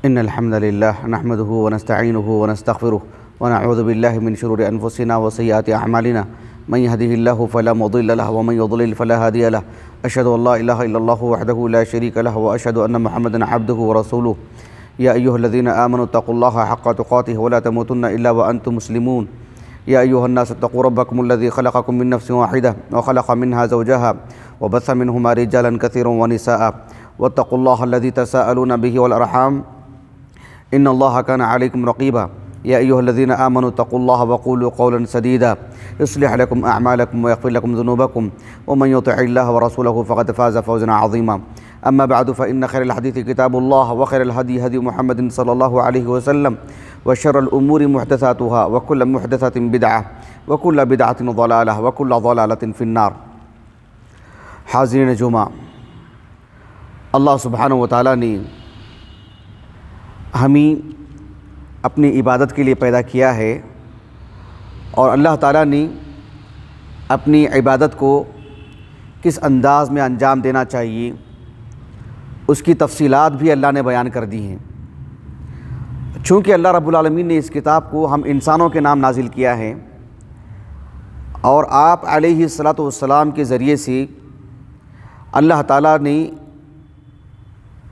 إن الحمد لله نحمده ونستعينه ونستغفره ونعوذ بالله من شرور أنفسنا وسيئات أعمالنا من يهده الله فلا مضل له ومن يضلل فلا هادي له أشهد أن لا إله إلا الله وحده لا شريك له وأشهد أن محمدا عبده ورسوله يا أيها الذين آمنوا اتقوا الله حق تقاته ولا تموتن إلا وأنتم مسلمون يا أيها الناس اتقوا ربكم الذي خلقكم من نفس واحدة وخلق منها زوجها وبث منهما رجالا كثيرا ونساء واتقوا الله الذي تساءلون به والأرحام إن الله كان عليكم رقيبا يا أيها الذين آمنوا اتقوا الله وقولوا قولا سديدا يصلح لكم أعمالكم ويغفر لكم ذنوبكم ومن يطع الله ورسوله فقد فاز فوزا عظيما أما بعد فإن خير الحديث كتاب الله وخير الهدي هدي محمد صلى الله عليه وسلم وشر الأمور محدثاتها وكل محدثة بدعة وكل بدعة ضلالة وكل ضلالة في النار. حاضرین جمعہ، اللہ سبحانہ و تعالیٰ نے ہمیں اپنی عبادت کے لیے پیدا کیا ہے، اور اللہ تعالیٰ نے اپنی عبادت کو کس انداز میں انجام دینا چاہیے اس کی تفصیلات بھی اللہ نے بیان کر دی ہیں. چونکہ اللہ رب العالمین نے اس کتاب کو ہم انسانوں کے نام نازل کیا ہے، اور آپ علیہ الصلاۃ والسلام کے ذریعے سے اللہ تعالیٰ نے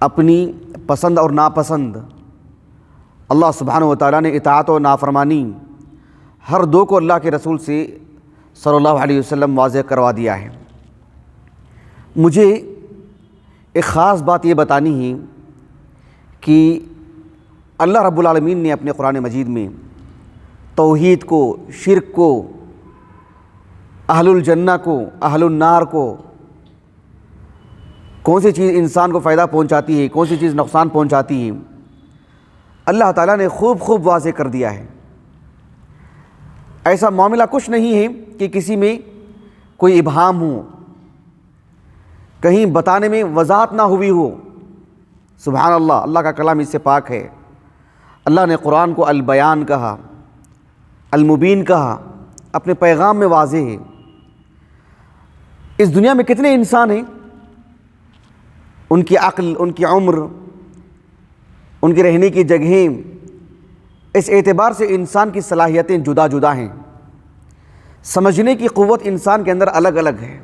اپنی پسند اور ناپسند، اللہ سبحانہ و تعالیٰ نے اطاعت و نافرمانی ہر دو کو اللہ کے رسول سے صلی اللہ علیہ وسلم واضح کروا دیا ہے. مجھے ایک خاص بات یہ بتانی ہے کہ اللہ رب العالمین نے اپنے قرآن مجید میں توحید کو، شرک کو، اہل الجنہ کو، اہل النار کو، کون سی چیز انسان کو فائدہ پہنچاتی ہے، کون سی چیز نقصان پہنچاتی ہے، اللہ تعالیٰ نے خوب واضح کر دیا ہے. ایسا معاملہ کچھ نہیں ہے کہ کسی میں کوئی ابہام ہو، کہیں بتانے میں وضاحت نہ ہوئی ہو. سبحان اللہ، اللہ کا کلام اس سے پاک ہے. اللہ نے قرآن کو البیان کہا، المبین کہا، اپنے پیغام میں واضح ہے. اس دنیا میں کتنے انسان ہیں، ان کی عقل، ان کی عمر، ان کی رہنے کی جگہیں، اس اعتبار سے انسان کی صلاحیتیں جدا جدا ہیں، سمجھنے کی قوت انسان کے اندر الگ الگ ہے.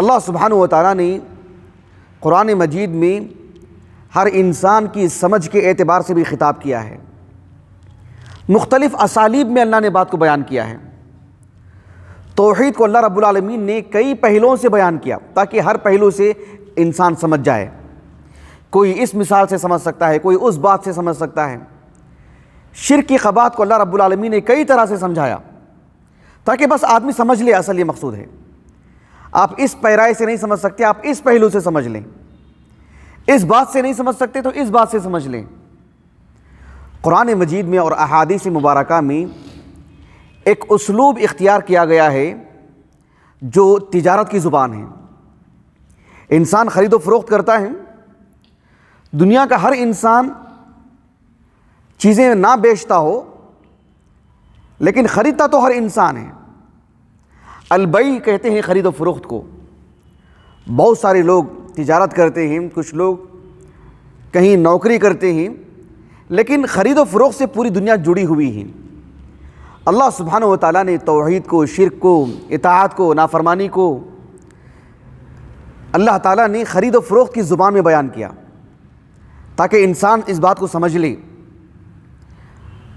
اللہ سبحانہ و تعالیٰ نے قرآن مجید میں ہر انسان کی سمجھ کے اعتبار سے بھی خطاب کیا ہے. مختلف اسالیب میں اللہ نے بات کو بیان کیا ہے. توحید کو اللہ رب العالمین نے کئی پہلوؤں سے بیان کیا تاکہ ہر پہلو سے انسان سمجھ جائے. کوئی اس مثال سے سمجھ سکتا ہے، کوئی اس بات سے سمجھ سکتا ہے. شرک کی خبات کو اللہ رب العالمین نے کئی طرح سے سمجھایا تاکہ بس آدمی سمجھ لے اصل یہ مقصود ہے. آپ اس پیرائی سے نہیں سمجھ سکتے، آپ اس پہلو سے سمجھ لیں. اس بات سے نہیں سمجھ سکتے تو اس بات سے سمجھ لیں. قرآن مجید میں اور احادیث مبارکہ میں ایک اسلوب اختیار کیا گیا ہے جو تجارت کی زبان ہے. انسان خرید و فروخت کرتا ہے. دنیا کا ہر انسان چیزیں نہ بیچتا ہو لیکن خریدتا تو ہر انسان ہے. البیع کہتے ہیں خرید و فروخت کو. بہت سارے لوگ تجارت کرتے ہیں، کچھ لوگ کہیں نوکری کرتے ہیں، لیکن خرید و فروخت سے پوری دنیا جڑی ہوئی ہے. اللہ سبحانہ و تعالیٰ نے توحید کو، شرک کو، اطاعت کو، نافرمانی کو اللہ تعالیٰ نے خرید و فروخت کی زبان میں بیان کیا تاکہ انسان اس بات کو سمجھ لے.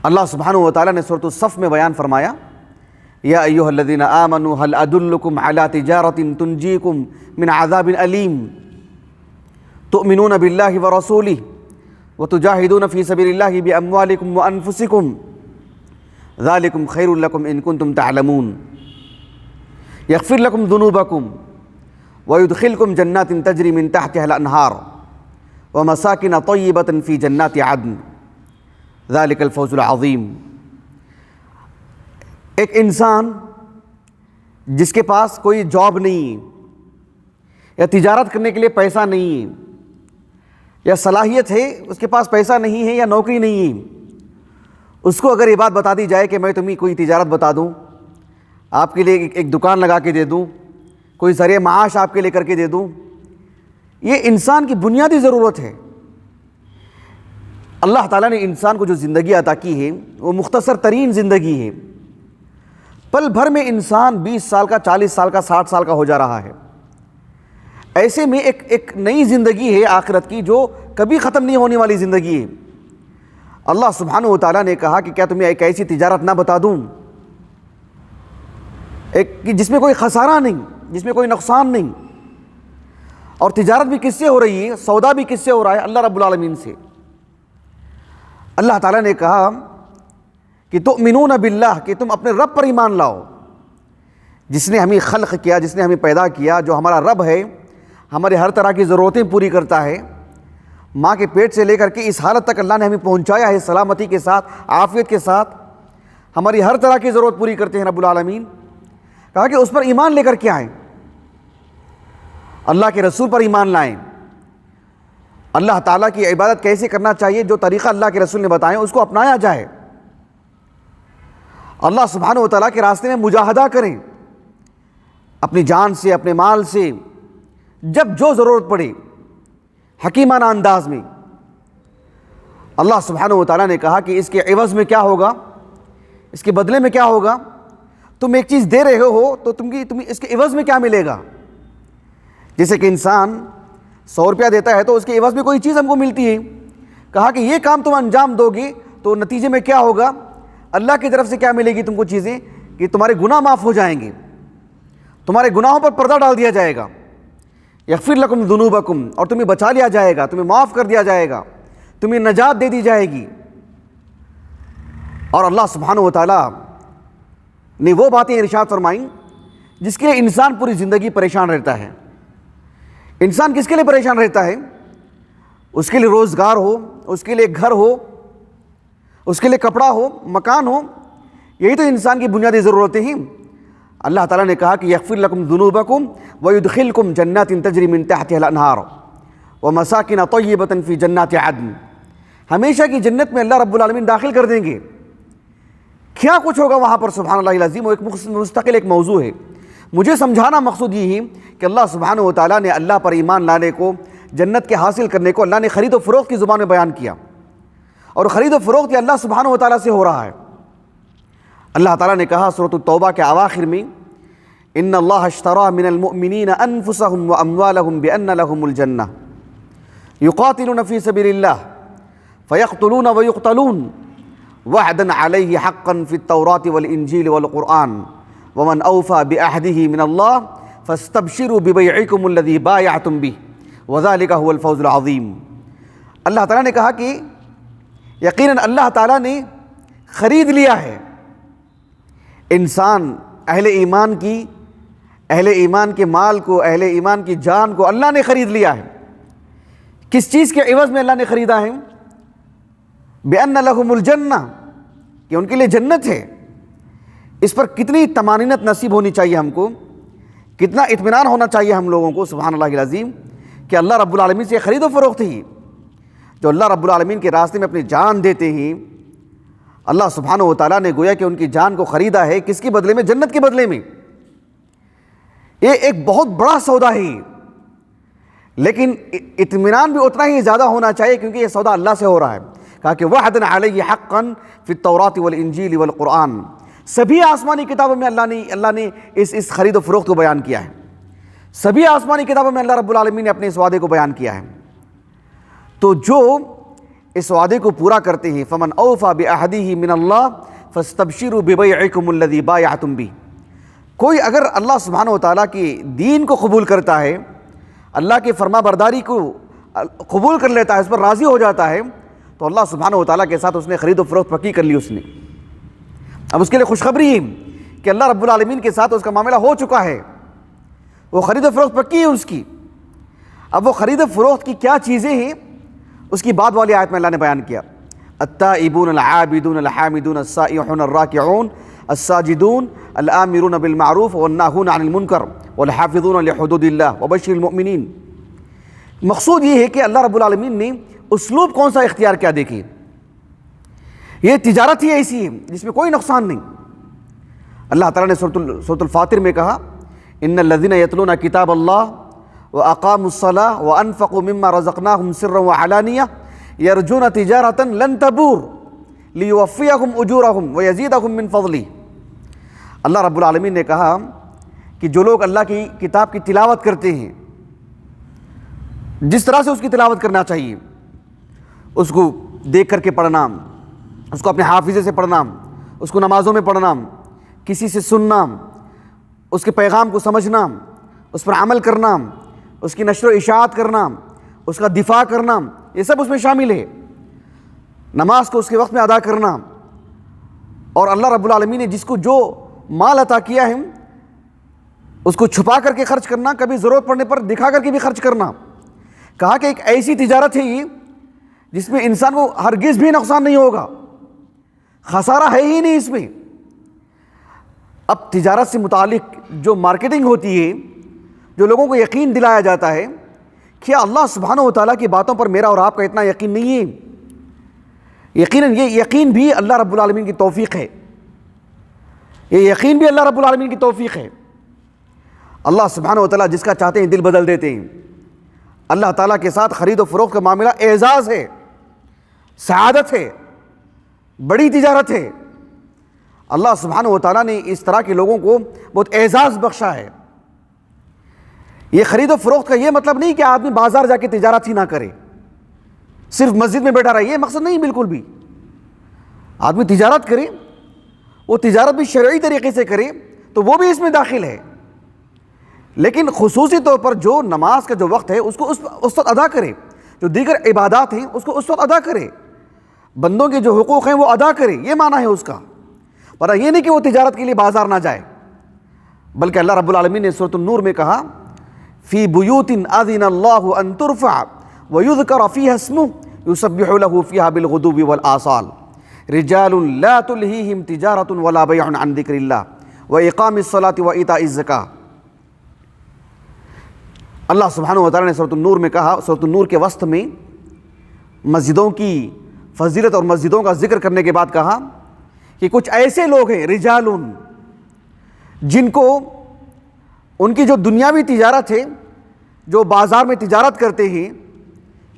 اللہ سبحانہ و تعالیٰ نے سورۃ الصف میں بیان فرمایا، یا ایھا الذین آمنوا هل ادلکم علی تجارۃ تنجیکم من عذاب علیم تؤمنون باللہ ورسولہ وتجاہدون فی سبیل اللہ باموالکم وانفسکم ذالکم خیر لکم ان کنتم تعلمون یغفر لکم ذنوبکم ويدخلكم جنات تجري من تحتها الأنهار ومساكن طيبة في جنات عدن ذلك الفوز العظيم. ایک انسان جس کے پاس کوئی جاب نہیں ہے، یا تجارت کرنے کے لیے پیسہ نہیں ہے، یا صلاحیت ہے اس کے پاس پیسہ نہیں ہے یا نوکری نہیں ہے، اس کو اگر یہ بات بتا دی جائے کہ میں تمہیں کوئی تجارت بتا دوں، آپ کے لیے ایک دکان لگا کے دے دوں، کوئی ذریعہ معاش آپ کے لے کر کے دے دوں، یہ انسان کی بنیادی ضرورت ہے. اللہ تعالیٰ نے انسان کو جو زندگی عطا کی ہے وہ مختصر ترین زندگی ہے. پل بھر میں انسان 20 سال کا، 40 سال کا، 60 سال کا ہو جا رہا ہے. ایسے میں ایک نئی زندگی ہے آخرت کی جو کبھی ختم نہیں ہونے والی زندگی ہے. اللہ سبحانہ و تعالیٰ نے کہا کہ کیا تمہیں ایک ایسی تجارت نہ بتا دوں جس میں کوئی خسارہ نہیں، جس میں کوئی نقصان نہیں. اور تجارت بھی کس سے ہو رہی ہے، سودا بھی کس سے ہو رہا ہے؟ اللہ رب العالمین سے. اللہ تعالیٰ نے کہا کہ تؤمنون باللہ، کہ تم اپنے رب پر ایمان لاؤ، جس نے ہمیں خلق کیا، جس نے ہمیں پیدا کیا، جو ہمارا رب ہے، ہمارے ہر طرح کی ضرورتیں پوری کرتا ہے. ماں کے پیٹ سے لے کر کے اس حالت تک اللہ نے ہمیں پہنچایا ہے سلامتی کے ساتھ، عافیت کے ساتھ، ہماری ہر طرح کی ضرورت پوری کرتے ہیں رب العالمین. کہا کہ اس پر ایمان لے کر کے آئیں، اللہ کے رسول پر ایمان لائیں. اللہ تعالیٰ کی عبادت کیسے کرنا چاہیے، جو طریقہ اللہ کے رسول نے بتائیں اس کو اپنایا جائے. اللہ سبحانہ و تعالیٰ کے راستے میں مجاہدہ کریں، اپنی جان سے، اپنے مال سے، جب جو ضرورت پڑے، حکیمانہ انداز میں. اللہ سبحانہ و تعالیٰ نے کہا کہ اس کے عوض میں کیا ہوگا، اس کے بدلے میں کیا ہوگا. تم ایک چیز دے رہے ہو تو تمہیں اس کے عوض میں کیا ملے گا. جیسے کہ انسان 100 روپیہ دیتا ہے تو اس کے عوض میں کوئی چیز ہم کو ملتی ہے. کہا کہ یہ کام تم انجام دو گے تو نتیجے میں کیا ہوگا، اللہ کی طرف سے کیا ملے گی تم کو چیزیں، کہ تمہارے گناہ معاف ہو جائیں گے، تمہارے گناہوں پر پردہ ڈال دیا جائے گا. یغفر لکم ذنوبکم، اور تمہیں بچا لیا جائے گا، تمہیں معاف کر دیا جائے گا، تمہیں نجات دے دی جائے گی. اور اللہ سبحانہ و تعالیٰ نے وہ باتیں ارشاد فرمائیں جس کے لیے انسان پوری زندگی پریشان رہتا ہے. انسان کس کے لیے پریشان رہتا ہے؟ اس کے لیے روزگار ہو، اس کے لیے گھر ہو، اس کے لیے کپڑا ہو، مکان ہو. یہی تو انسان کی بنیادی ضرورتیں ہیں. اللہ تعالیٰ نے کہا کہ یغفر لکم ذنوبکم ویدخلکم جنات تجری من تحتها الانہار ومساکن طیبۃ فی جنات عدن. ہمیشہ کی جنت میں اللہ رب العالمین داخل کر دیں گے. کیا کچھ ہوگا وہاں پر، سبحان اللہ العظیم، وہ ایک مستقل ایک موضوع ہے. مجھے سمجھانا مقصود یہ ہے کہ اللہ سبحانہ و تعالیٰ نے اللہ پر ایمان لانے کو، جنت کے حاصل کرنے کو اللہ نے خرید و فروخت کی زبان میں بیان کیا. اور خرید و فروخت یہ اللہ سبحانہ و تعالیٰ سے ہو رہا ہے. اللہ تعالیٰ نے کہا سورۃ التوبہ کے اواخر میں، ان اللہ اشتری من المؤمنین انفسهم واموالهم بان لهم الجنہ یقاتلون فی سبیل اللہ فیقتلون ویقتلون وعدا علیہ حقا فی التوراۃ والانجیل والقرآن ومن اوفى بعہدہ من اللہ فاستبشروا ببیعکم الذی بایعتم بہ وذلک هو الفوز العظیم. اللہ تعالیٰ نے کہا کہ یقیناً اللہ تعالیٰ نے خرید لیا ہے انسان، اہل ایمان کے مال کو، اہل ایمان کی جان کو اللہ نے خرید لیا ہے. کس چیز کے عوض میں اللہ نے خریدا ہے؟ بِأَنَّ لَهُمُ الْجَنَّةِ، کہ ان کے لیے جنت ہے. اس پر کتنی طمانینت نصیب ہونی چاہیے ہم کو، کتنا اطمینان ہونا چاہیے ہم لوگوں کو، سبحان اللہ العظیم، کہ اللہ رب العالمین سے خرید و فروخت ہی. جو اللہ رب العالمین کے راستے میں اپنی جان دیتے ہیں، اللہ سبحانہ و تعالیٰ نے گویا کہ ان کی جان کو خریدا ہے. کس کے بدلے میں؟ جنت کے بدلے میں. یہ ایک بہت بڑا سودا ہے، لیکن اطمینان بھی اتنا ہی زیادہ ہونا چاہیے کیونکہ یہ سودا اللہ سے ہو رہا ہے. کہا کہ وعدن علیہ حقا فی التوراۃ والانجیل والقرآن. سبھی آسمانی کتابوں میں اللہ نے اس خرید و فروخت کو بیان کیا ہے. سبھی آسمانی کتابوں میں اللہ رب العالمین نے اپنے اس وعدے کو بیان کیا ہے. تو جو اس وعدے کو پورا کرتے ہیں، فمن اوفى بعہدہ من اللہ فاستبشروا ببیعکم الذی بایعتم بہ. کوئی اگر اللہ سبحانہ و تعالیٰ کے دین کو قبول کرتا ہے، اللہ کے فرما برداری کو قبول کر لیتا ہے، اس پر راضی ہو جاتا ہے، تو اللہ سبحانہ و تعالیٰ کے ساتھ اس نے خرید و فروخت پکی کر لی اس نے. اب اس کے لیے خوشخبری ہے کہ اللہ رب العالمین کے ساتھ اس کا معاملہ ہو چکا ہے، وہ خرید و فروخت پکی ہے اس کی. اب وہ خرید و فروخت کی کیا چیزیں ہیں، اس کی بعد والی آیت میں اللہ نے بیان کیا. التائبون العابدون الحامدون السائحون الراکعون الساجدون الآمرون بالمعروف والناہون عن المنکر والحافظون لحدود اللہ وبشر المؤمنین. مقصود یہ ہے کہ اللہ رب العالمین نے اسلوب کون سا اختیار کیا. دیکھیں، یہ تجارت ہی ایسی ہے جس میں کوئی نقصان نہیں. اللہ تعالیٰ نے سورۃ الفاطر میں کہا ان الذین یتلون کتاب اللہ واقاموا الصلاۃ وانفقوا مما رزقناہم سرا وعلانیہ یرجون تجارۃ لن تبور لیوفیہم اجورہم ویزیدہم من فضلہ۔ اللہ رب العالمین نے کہا کہ جو لوگ اللہ کی کتاب کی تلاوت کرتے ہیں جس طرح سے اس کی تلاوت کرنا چاہیے، اس کو دیکھ کر کے پڑھنا، اس کو اپنے حافظے سے پڑھنا، اس کو نمازوں میں پڑھنا، کسی سے سننا، اس کے پیغام کو سمجھنا، اس پر عمل کرنا، اس کی نشر و اشاعت کرنا، اس کا دفاع کرنا، یہ سب اس میں شامل ہے۔ نماز کو اس کے وقت میں ادا کرنا، اور اللہ رب العالمین نے جس کو جو مال عطا کیا ہے اس کو چھپا کر کے خرچ کرنا، کبھی ضرورت پڑنے پر دکھا کر کے بھی خرچ کرنا۔ کہا کہ ایک ایسی تجارت ہے یہ جس میں انسان کو ہرگز بھی نقصان نہیں ہوگا، خسارہ ہے ہی نہیں اس میں۔ اب تجارت سے متعلق جو مارکیٹنگ ہوتی ہے، جو لوگوں کو یقین دلایا جاتا ہے، کیا اللہ سبحانہ و تعالیٰ کی باتوں پر میرا اور آپ کا اتنا یقین نہیں ہے؟ یقیناً یہ یقین بھی اللہ رب العالمین کی توفیق ہے، یہ یقین بھی اللہ رب العالمین کی توفیق ہے۔ اللہ سبحانہ و تعالیٰ جس کا چاہتے ہیں دل بدل دیتے ہیں۔ اللہ تعالیٰ کے ساتھ خرید و فروخت کا معاملہ اعزاز ہے، سعادت ہے، بڑی تجارت ہے۔ اللہ سبحانہ و تعالیٰ نے اس طرح کے لوگوں کو بہت اعزاز بخشا ہے۔ یہ خرید و فروخت کا یہ مطلب نہیں کہ آدمی بازار جا کے تجارت ہی نہ کرے، صرف مسجد میں بیٹھا رہے، یہ مقصد نہیں بالکل بھی۔ آدمی تجارت کرے، وہ تجارت بھی شرعی طریقے سے کرے تو وہ بھی اس میں داخل ہے، لیکن خصوصی طور پر جو نماز کا جو وقت ہے اس کو اس وقت ادا کرے، جو دیگر عبادات ہیں اس کو اس وقت ادا کرے، بندوں کے جو حقوق ہیں وہ ادا کرے، یہ معنی ہے اس کا۔ پر یہ نہیں کہ وہ تجارت کے لیے بازار نہ جائے، بلکہ اللہ رب العالمین نے سورۃ النور میں کہا فی بیوت اذن اللہ ان ترفع ویذکر فیہا اسمہ یسبح لہ فیہا بالغدو والآصال رجال لا تلہیہم تجارۃ ولا بیع عن ذکر اللہ واقام الصلاۃ وایتاء الزکاۃ۔ اللہ سبحانہ و تعالیٰ نے سورۃ النور میں کہا، سورۃ النور کے وسط میں مسجدوں کی فضیلت اور مسجدوں کا ذکر کرنے کے بعد کہا کہ کچھ ایسے لوگ ہیں رجال، جن کو ان کی جو دنیاوی تجارت ہے، جو بازار میں تجارت کرتے ہیں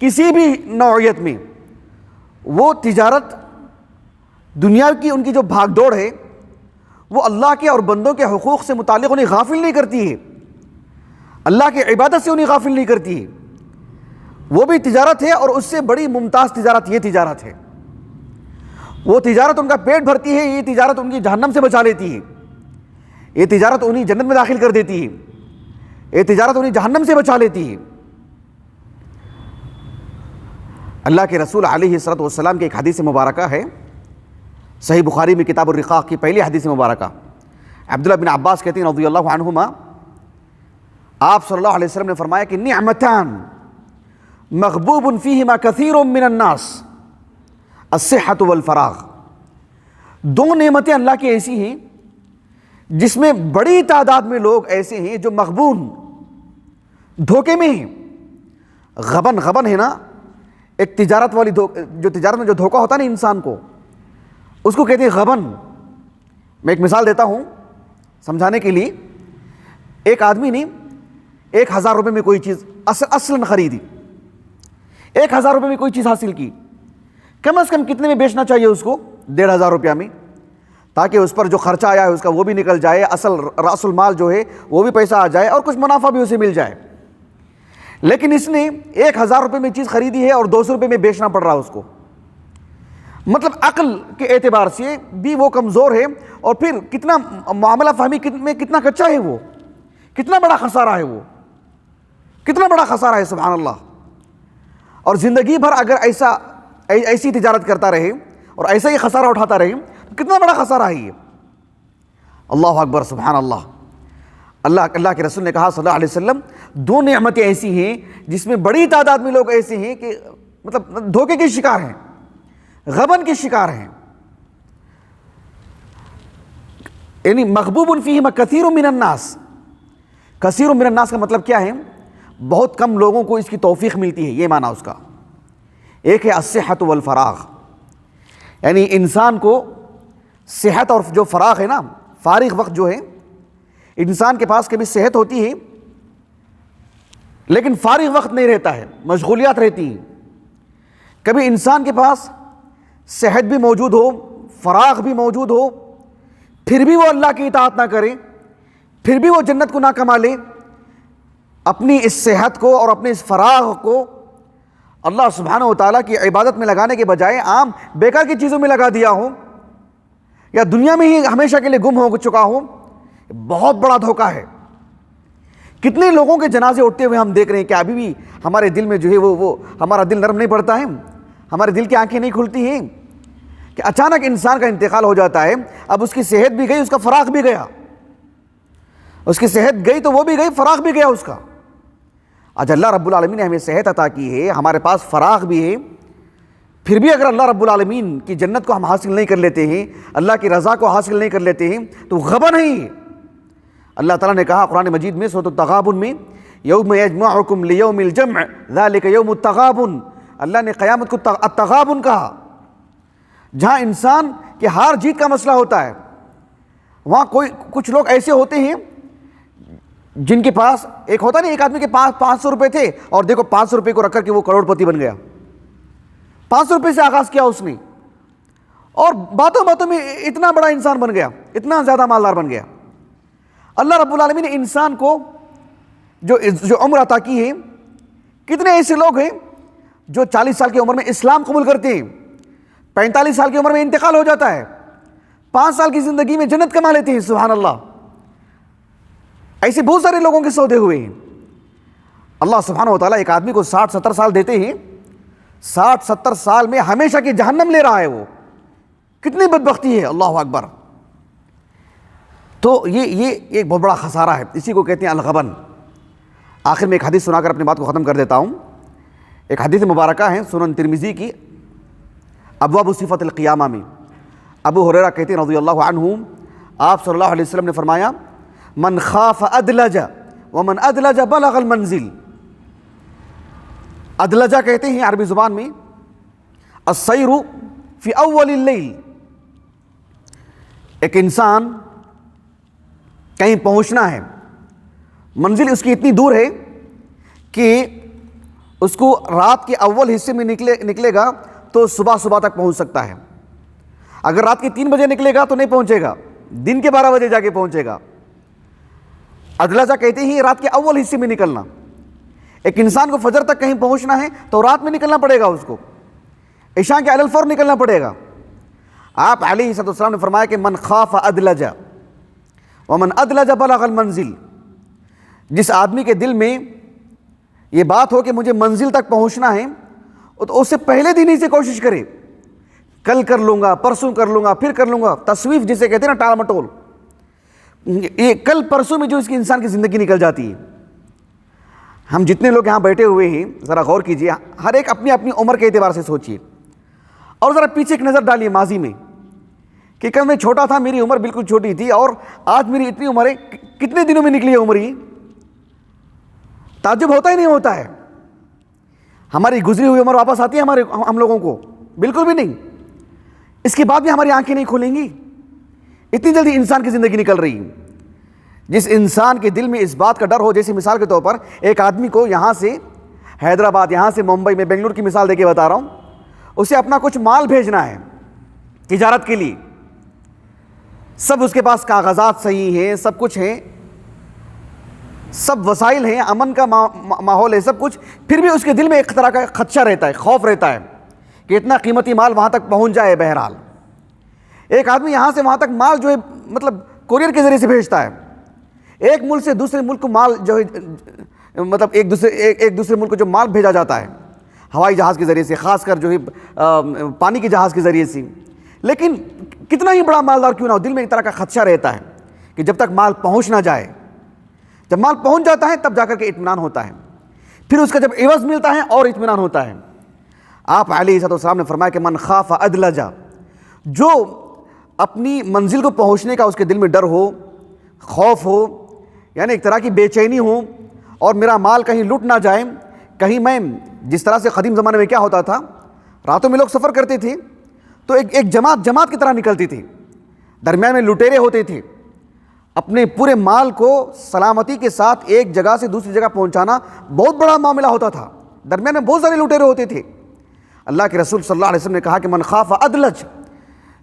کسی بھی نوعیت میں، وہ تجارت دنیا کی ان کی جو بھاگ دوڑ ہے وہ اللہ کے اور بندوں کے حقوق سے متعلق انہیں غافل نہیں کرتی ہے، اللہ کی عبادت سے انہیں غافل نہیں کرتی ہے۔ وہ بھی تجارت ہے، اور اس سے بڑی ممتاز تجارت یہ تجارت ہے۔ وہ تجارت ان کا پیٹ بھرتی ہے، یہ تجارت ان کی جہنم سے بچا لیتی ہے، یہ تجارت انہیں جنت میں داخل کر دیتی ہے، یہ تجارت انہیں جہنم سے بچا لیتی ہے۔ اللہ کے رسول علیہ الصلوۃ والسلام کی ایک حدیث مبارکہ ہے، صحیح بخاری میں کتاب الرقاق کی پہلی حدیث مبارکہ۔ عبداللہ بن عباس کہتے ہیں رضی اللہ عنہما، آپ صلی اللہ علیہ وسلم نے فرمایا کہ نعمتان مغبوب فیہما کثیر من الناس الصحۃ والفراغ، دو نعمتیں اللہ کی ایسی ہیں جس میں بڑی تعداد میں لوگ ایسے ہیں جو مغبون، دھوکے میں ہیں۔ غبن ہے نا، ایک تجارت والی جو تجارت میں جو دھوکہ ہوتا ہے نا انسان کو، اس کو کہتے ہیں غبن۔ میں ایک مثال دیتا ہوں سمجھانے کے لیے۔ ایک آدمی نے 1000 روپے میں کوئی چیز اصلاً خریدی، 1000 روپے میں کوئی چیز حاصل کی، کم از کم کتنے میں بیچنا چاہیے اس کو؟ 1500 روپیہ میں، تاکہ اس پر جو خرچہ آیا ہے اس کا وہ بھی نکل جائے، رأس المال جو ہے وہ بھی پیسہ آ جائے اور کچھ منافع بھی اسے مل جائے۔ لیکن اس نے 1000 روپے میں چیز خریدی ہے اور 200 روپے میں بیچنا پڑ رہا اس کو، مطلب عقل کے اعتبار سے بھی وہ کمزور ہے، اور پھر کتنا معاملہ فہمی میں کتنا کچا ہے، وہ کتنا بڑا خسارہ ہے، وہ کتنا بڑا خسارہ ہے، سبحان اللہ۔ اور زندگی بھر اگر ایسی تجارت کرتا رہے اور ایسا ہی خسارہ اٹھاتا رہے تو کتنا بڑا خسارہ ہے یہ۔ اللہ اکبر، سبحان اللہ۔ اللہ کے رسول نے کہا صلی اللہ علیہ وسلم، دو نعمتیں ایسی ہیں جس میں بڑی تعداد میں لوگ ایسے ہیں کہ مطلب دھوکے کے شکار ہیں، غبن کے شکار ہیں۔ یعنی مغبوب فیہما کثیر من الناس، کثیر من الناس کا مطلب کیا ہے؟ بہت کم لوگوں کو اس کی توفیق ملتی ہے، یہ معنی اس کا۔ ایک ہے الصحۃ والفراغ، یعنی انسان کو صحت اور جو فراغ ہے نا، فارغ وقت جو ہے، انسان کے پاس کبھی صحت ہوتی ہے لیکن فارغ وقت نہیں رہتا ہے، مشغولیات رہتی ہیں، کبھی انسان کے پاس صحت بھی موجود ہو، فراغ بھی موجود ہو، پھر بھی وہ اللہ کی اطاعت نہ کرے، پھر بھی وہ جنت کو نہ کما لے، اپنی اس صحت کو اور اپنے اس فراغ کو اللہ سبحانہ و تعالیٰ کی عبادت میں لگانے کے بجائے عام بیکار کی چیزوں میں لگا دیا ہو، یا دنیا میں ہی ہمیشہ کے لیے گم ہو چکا ہو، بہت بڑا دھوکہ ہے۔ کتنے لوگوں کے جنازے اٹھتے ہوئے ہم دیکھ رہے ہیں کہ ابھی بھی ہمارے دل میں جو ہے وہ ہمارا دل نرم نہیں پڑتا ہے، ہمارے دل کی آنکھیں نہیں کھلتی ہیں کہ اچانک انسان کا انتقال ہو جاتا ہے، اب اس کی صحت بھی گئی، اس کا فراغ بھی گیا، اس کی صحت گئی تو وہ بھی گئی، فراغ بھی گیا اس کا۔ آج اللہ رب العالمین نے ہمیں صحت عطا کی ہے، ہمارے پاس فراغ بھی ہے، پھر بھی اگر اللہ رب العالمین کی جنت کو ہم حاصل نہیں کر لیتے ہیں، اللہ کی رضا کو حاصل نہیں کر لیتے ہیں، تو غبن ہے۔ اللہ تعالیٰ نے کہا قرآن مجید میں سورۃ التغابن میں، یوم یجمعکم لیوم الجمع ذالک یوم التغابن، اللہ نے قیامت کو التغابن کہا، جہاں انسان کے ہار جیت کا مسئلہ ہوتا ہے۔ وہاں کچھ لوگ ایسے ہوتے ہیں جن کے پاس ایک ہوتا نہیں، ایک آدمی کے پاس 500 روپے تھے اور دیکھو 500 روپے کو رکھ کر کے وہ کروڑ پتی بن گیا۔ 500 روپے سے آغاز کیا اس نے اور باتوں باتوں میں اتنا بڑا انسان بن گیا، اتنا زیادہ مالدار بن گیا۔ اللہ رب العالمین نے انسان کو جو عمر عطا کی ہے، کتنے ایسے لوگ ہیں جو 40 سال کی عمر میں اسلام قبول کرتے ہیں، 45 سال کی عمر میں انتقال ہو جاتا ہے، 5 سال کی زندگی میں جنت کما لیتے ہیں، سبحان اللہ۔ ایسے بہت سارے لوگوں کے سودے ہوئے ہیں۔ اللہ سبحانہ و تعالیٰ ایک آدمی کو 60-70 سال دیتے ہیں، 60-70 سال میں ہمیشہ کی جہنم لے رہا ہے، وہ کتنی بدبختی ہے، اللہ اکبر۔ تو یہ ایک بہت بڑا خسارہ ہے، اسی کو کہتے ہیں الغبن۔ آخر میں ایک حدیث سنا کر اپنی بات کو ختم کر دیتا ہوں۔ ایک حدیث مبارکہ ہے سنن ترمذی کی ابواب صفت القیامہ میں، ابو ہریرہ کہتے ہیں رضی اللہ عنہ، آپ صلی اللہ علیہ وسلم نے فرمایا، من خاف ادلج ومن ادلج بلغ المنزل۔ ادلجہ کہتے ہیں عربی زبان میں السیر فی اول اللیل، ایک انسان کہیں پہنچنا ہے، منزل اس کی اتنی دور ہے کہ اس کو رات کے اول حصے میں نکلے گا تو صبح تک پہنچ سکتا ہے، اگر رات کے 3 بجے نکلے گا تو نہیں پہنچے گا، دن کے 12 بجے جا کے پہنچے گا۔ ادلجہ کہتے ہیں رات کے اول حصے میں نکلنا۔ ایک انسان کو فجر تک کہیں پہنچنا ہے تو رات میں نکلنا پڑے گا، اس کو عشاء کے علی الفور نکلنا پڑے گا۔ آپ علیہ السلام نے فرمایا کہ من خاف ادلج ومن ادلج بلغ المنزل، جس آدمی کے دل میں یہ بات ہو کہ مجھے منزل تک پہنچنا ہے تو اس سے پہلے دن ہی سے کوشش کرے، کل کر لوں گا، پرسوں کر لوں گا، پھر کر لوں گا، تسویف جسے کہتے ہیں نا، ٹال مٹول، یہ کل پرسوں میں جو اس کی انسان کی زندگی نکل جاتی ہے۔ ہم جتنے لوگ یہاں بیٹھے ہوئے ہیں ذرا غور کیجئے، ہر ایک اپنی اپنی عمر کے اعتبار سے سوچئے اور ذرا پیچھے ایک نظر ڈالیے ماضی میں کہ کل میں چھوٹا تھا، میری عمر بالکل چھوٹی تھی اور آج میری اتنی عمر ہے، کتنے دنوں میں نکلی ہے عمر یہ؟ تعجب ہوتا ہی نہیں ہوتا ہے۔ ہماری گزری ہوئی عمر واپس آتی ہے ہم لوگوں کو؟ بالکل بھی نہیں۔ اس کے بعد بھی ہماری آنکھیں نہیں کھولیں گی، اتنی جلدی انسان کی زندگی نکل رہی ہے۔ جس انسان کے دل میں اس بات کا ڈر ہو، جیسے مثال کے طور پر ایک آدمی کو یہاں سے حیدرآباد، یہاں سے ممبئی، میں بنگلور کی مثال دے کے بتا رہا ہوں، اسے اپنا کچھ مال بھیجنا ہے تجارت کے لیے، سب اس کے پاس کاغذات صحیح ہیں، سب کچھ ہیں، سب وسائل ہیں، امن کا ماحول ہے، سب کچھ، پھر بھی اس کے دل میں ایک طرح کا خدشہ رہتا ہے، خوف رہتا ہے کہ اتنا قیمتی مال وہاں تک پہنچ جائے۔ بہرحال ایک آدمی یہاں سے وہاں تک مال جو ہے مطلب کوریئر کے ذریعے سے بھیجتا ہے، ایک ملک سے دوسرے ملک کو مال جو ہے مطلب ایک دوسرے ملک کو جو مال بھیجا جاتا ہے ہوائی جہاز کے ذریعے سے، خاص کر جو ہے پانی کے جہاز کے ذریعے سے، لیکن کتنا ہی بڑا مالدار کیوں نہ ہو، دل میں ایک طرح کا خدشہ رہتا ہے کہ جب تک مال پہنچ نہ جائے، جب مال پہنچ جاتا ہے تب جا کر کے اطمینان ہوتا ہے، پھر اس کا جب عوض ملتا ہے اور اطمینان ہوتا ہے۔ آپ علیہ السلام نے فرمایا کہ من خاف ادلجا، جو اپنی منزل کو پہنچنے کا اس کے دل میں ڈر ہو، خوف ہو، یعنی ایک طرح کی بے چینی ہو، اور میرا مال کہیں لٹ نہ جائے، کہیں میں، جس طرح سے قدیم زمانے میں کیا ہوتا تھا، راتوں میں لوگ سفر کرتے تھے تو ایک جماعت کی طرح نکلتی تھی، درمیان میں لٹیرے ہوتے تھے، اپنے پورے مال کو سلامتی کے ساتھ ایک جگہ سے دوسری جگہ پہنچانا بہت بڑا معاملہ ہوتا تھا، درمیان میں بہت سارے لٹیرے ہوتے تھے۔ اللہ کے رسول صلی اللہ علیہ وسلم نے کہا کہ من خاف ادلج،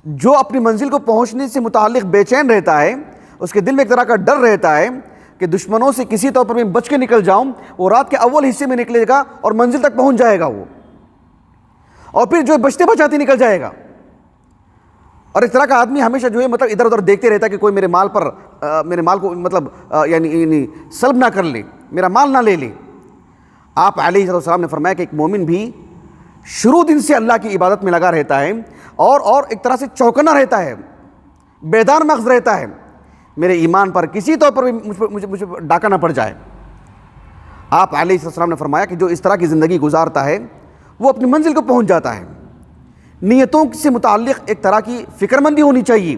جو اپنی منزل کو پہنچنے سے متعلق بے چین رہتا ہے، اس کے دل میں ایک طرح کا ڈر رہتا ہے کہ دشمنوں سے کسی طور پر میں بچ کے نکل جاؤں، وہ رات کے اول حصے میں نکلے گا اور منزل تک پہنچ جائے گا وہ، اور پھر جو بچتے بچاتے نکل جائے گا۔ اور ایک طرح کا آدمی ہمیشہ جو ہے مطلب ادھر ادھر دیکھتے رہتا ہے کہ کوئی میرے مال کو مطلب یعنی سلب نہ کر لے، میرا مال نہ لے لے۔ آپ علیہ السلام نے فرمایا کہ ایک مومن بھی شروع دن سے اللہ کی عبادت میں لگا رہتا ہے اور ایک طرح سے چوکنا رہتا ہے، بیدار مغز رہتا ہے، میرے ایمان پر کسی طور پر مجھے ڈاکہ نہ پڑ جائے۔ آپ علیہ السلام نے فرمایا کہ جو اس طرح کی زندگی گزارتا ہے وہ اپنی منزل کو پہنچ جاتا ہے۔ نیتوں سے متعلق ایک طرح کی فکر مندی ہونی چاہیے،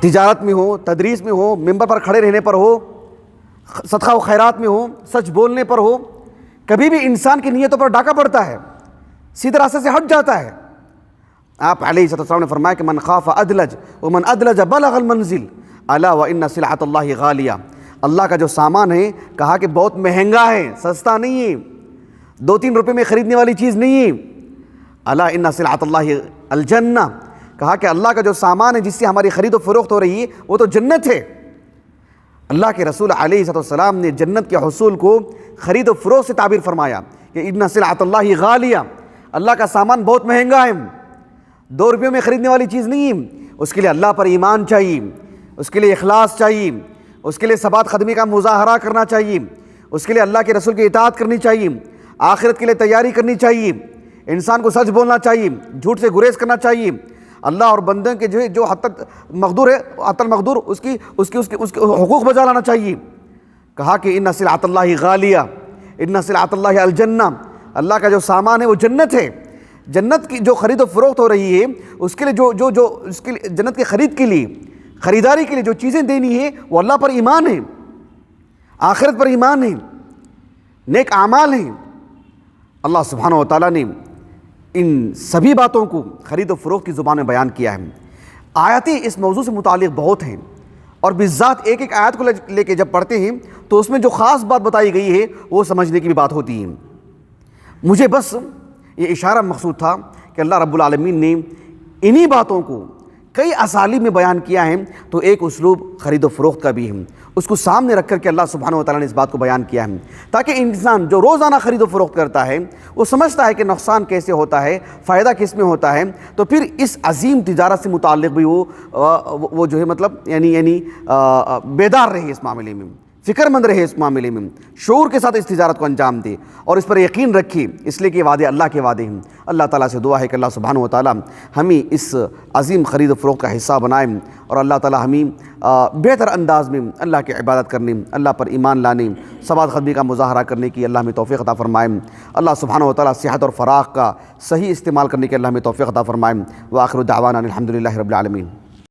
تجارت میں ہو، تدریس میں ہو، ممبر پر کھڑے رہنے پر ہو، صدقہ و خیرات میں ہو، سچ بولنے پر ہو، کبھی بھی انسان کی نیتوں پر ڈاکہ پڑتا ہے، سیدھے راستے سے ہٹ جاتا ہے۔ آپ علیہ السلام نے فرمایا کہ من خاف ادلج ومن ادلج بلغ المنزل الا وان سلعۃ اللہ غالیہ، اللہ کا جو سامان ہے کہا کہ بہت مہنگا ہے، سستا نہیں ہے، 2-3 روپے میں خریدنے والی چیز نہیں ہے۔ الا ان سلعۃ اللہ الجنہ، کہا کہ اللہ کا جو سامان ہے جس سے ہماری خرید و فروخت ہو رہی ہے وہ تو جنت ہے۔ اللہ کے رسول علیہ السلام نے جنت کے حصول کو خرید و فروخت سے تعبیر فرمایا کہ ان سلعۃ اللہ غالیہ، اللہ کا سامان بہت مہنگا ہے، 2 روپے میں خریدنے والی چیز نہیں ہے۔ اس کے لیے اللہ پر ایمان چاہیے، اس کے لیے اخلاص چاہیے، اس کے لیے ثبات قدمی کا مظاہرہ کرنا چاہیے، اس کے لیے اللہ کے رسول کی اطاعت کرنی چاہیے، آخرت کے لیے تیاری کرنی چاہیے، انسان کو سچ بولنا چاہیے، جھوٹ سے گریز کرنا چاہیے، اللہ اور بندوں کے جو حد تک مقدور ہے حد المقدور اس کے حقوق بجا لانا چاہیے۔ کہا کہ ان سلعۃ اللہ غالیہ ان سلعۃ اللہ الجنہ، اللہ کا جو سامان ہے وہ جنت ہے۔ جنت کی جو خرید و فروخت ہو رہی ہے اس کے لیے جو اس کے لیے جنت کی خرید کے لیے خریداری کے لیے جو چیزیں دینی ہے وہ اللہ پر ایمان ہے، آخرت پر ایمان ہے، نیک اعمال ہیں۔ اللہ سبحانہ و تعالیٰ نے ان سبھی باتوں کو خرید و فروخت کی زبان میں بیان کیا ہے۔ آیتیں اس موضوع سے متعلق بہت ہیں، اور بالذات ایک آیت کو لے کے جب پڑھتے ہیں تو اس میں جو خاص بات بتائی گئی ہے وہ سمجھنے کی بھی بات ہوتی ہے۔ مجھے بس یہ اشارہ مقصود تھا کہ اللہ رب العالمین نے انہی باتوں کو کئی اسالیب میں بیان کیا ہے، تو ایک اسلوب خرید و فروخت کا بھی ہے، اس کو سامنے رکھ کر کے اللہ سبحانہ و تعالیٰ نے اس بات کو بیان کیا ہے تاکہ انسان جو روزانہ خرید و فروخت کرتا ہے وہ سمجھتا ہے کہ نقصان کیسے ہوتا ہے، فائدہ کس میں ہوتا ہے، تو پھر اس عظیم تجارت سے متعلق بھی وہ جو ہے مطلب یعنی بیدار رہے، اس معاملے میں فکر مند رہے، اس معاملے میں شعور کے ساتھ اس تجارت کو انجام دے اور اس پر یقین رکھے، اس لیے کہ وعدے اللہ کے وعدے ہیں۔ اللہ تعالیٰ سے دعا ہے کہ اللہ سبحانہ و تعالیٰ ہمیں اس عظیم خرید و فروخت کا حصہ بنائیں، اور اللہ تعالیٰ ہمیں بہتر انداز میں اللہ کی عبادت کرنے، اللہ پر ایمان لانے، ثبات قدمی کا مظاہرہ کرنے کی اللہ ہمیں توفیق عطا فرمائیں۔ اللہ سبحانہ و تعالیٰ صحت اور فراغ کا صحیح استعمال کرنے کی اللہ ہمیں توفیق عطا فرمائیں۔ وآخر دعوانا الحمد للہ رب العالمین۔